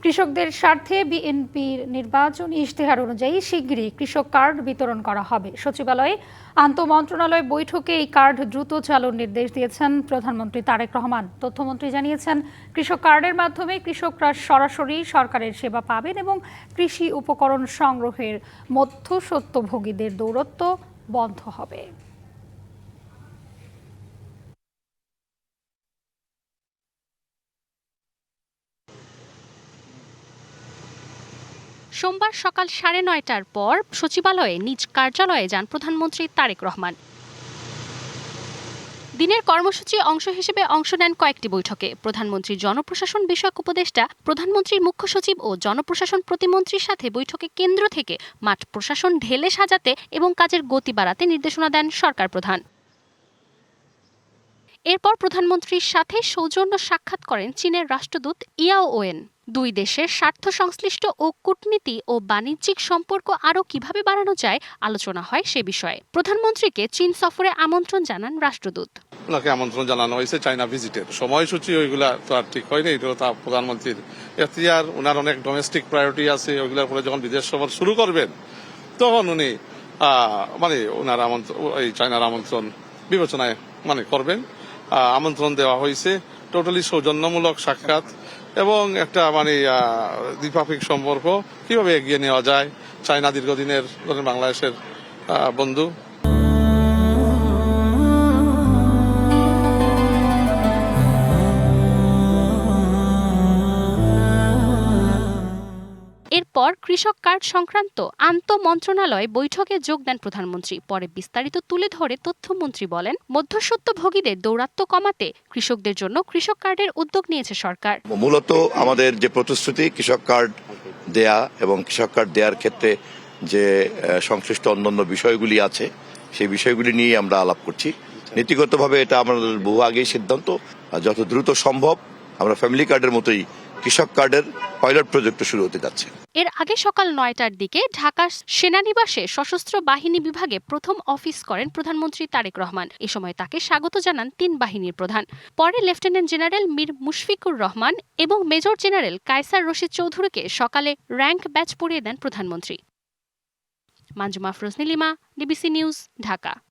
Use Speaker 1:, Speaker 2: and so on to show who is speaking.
Speaker 1: কৃষকদের স্বার্থে বিএনপির নির্বাচনী ইশতেহার অনুযায়ী শিগগিরই কৃষক কার্ড বিতরণ করা হবে। সচিবালয়ে আন্তঃমন্ত্রণালয় বৈঠকে এই কার্ড দ্রুত চালুর নির্দেশ দিয়েছেন প্রধানমন্ত্রী তারেক রহমান। তথ্যমন্ত্রী জানিয়েছেন, কৃষক কার্ডের মাধ্যমে কৃষকরা সরাসরি সরকারের সেবা পাবেন এবং কৃষি উপকরণ সংগ্রহের মধ্যস্বত্বভোগীদের দৌরত্ব বন্ধ হবে।
Speaker 2: সোমবার সকাল 9:30টার পর সচিবালয়ে নিজ কার্যালয়ে যান প্রধানমন্ত্রী তারেক রহমান। দিনের কর্মসূচি অংশ হিসেবে অংশ নেন কয়েকটি বৈঠকে। প্রধানমন্ত্রীর জনপ্রশাসন বিষয়ক উপদেষ্টা, প্রধানমন্ত্রীর মুখ্য সচিব ও জনপ্রশাসন প্রতিমন্ত্রীর সাথে বৈঠকে কেন্দ্র থেকে মাঠ প্রশাসন ঢেলে সাজাতে এবং কাজের গতি বাড়াতে নির্দেশনা দেন সরকার প্রধান। এরপর প্রধানমন্ত্রীর সাথে সৌজন্য সাক্ষাৎ করেন চীনের রাষ্ট্রদূত ইয়াও ওয়েন। দুই দেশের স্বার্থ সংশ্লিষ্ট ও কূটনীতি ও বাণিজ্যিক সম্পর্ক আরও কিভাবে বাড়ানো যায় আলোচনা হয় সে বিষয়ে। প্রধানমন্ত্রীকে চীন সফরে আমন্ত্রণ জানান রাষ্ট্রদূত।
Speaker 3: ওনাকে আমন্ত্রণ জানানো হয়েছে চায়না ভিজিটের সময়সূচি, ওইগুলা তো আর ঠিক হয়নি। এটা তো প্রধানমন্ত্রীর এখতিয়ার। ওনার অনেক ডোমেস্টিক প্রায়োরিটি আছে, ওইগুলোর পরে যখন বিদেশ সফর শুরু করবেন তখন উনি ওনার এই চায়নার আমন্ত্রণ বিবেচনায় করবেন। আমন্ত্রণ দেওয়া হয়েছে, টোটালি সৌজন্যমূলক সাক্ষাৎ এবং একটা দ্বিপাক্ষিক সম্পর্ক কিভাবে এগিয়ে নেওয়া যায়। চায়না দীর্ঘদিনের বাংলাদেশের বন্ধু।
Speaker 2: এরপর কৃষক কার্ড সংক্রান্ত আন্তঃমন্ত্রণালয় বৈঠকে যোগ দেন প্রধানমন্ত্রী। পরে বিস্তারিত তুলে ধরে তথ্যমন্ত্রী বলেন, মধ্যস্বত্বভোগীদের দৌরাত্ম্য কমাতে কৃষকদের জন্য কৃষক কার্ডের উদ্যোগ নিয়েছে সরকার।
Speaker 4: মূলত আমাদের যে প্রতিশ্রুতি কৃষক কার্ড দেয়া এবং কৃষক কার্ড দেওয়ার ক্ষেত্রে যে সংশ্লিষ্ট অন্যান্য বিষয়গুলি আছে সেই বিষয়গুলি নিয়ে আমরা আলাপ করছি। নীতিগতভাবে এটা আমাদের বহু আগেই সিদ্ধান্ত, যত দ্রুত সম্ভব আমরা ফ্যামিলি কার্ডের মতোই কৃষক কার্ডের পাইলট প্রজেক্ট শুরু হতে যাচ্ছে।
Speaker 2: এর আগে সকাল 9টার দিকে ঢাকার সেনানিবাসে সশস্ত্র বাহিনী বিভাগে প্রথম অফিস করেন প্রধানমন্ত্রী তারেক রহমান। এ সময় তাকে স্বাগত জানান 3 বাহিনীর প্রধান। পরে লেফটেন্যান্ট জেনারেল মীর মুশফিকুর রহমান এবং মেজর জেনারেল কায়সার রশিদ চৌধুরীকে সকালে র্যাঙ্ক ব্যাচ পরিয়ে দেন প্রধানমন্ত্রী। Manjuma Afroz Nilima, DBC news, Dhaka.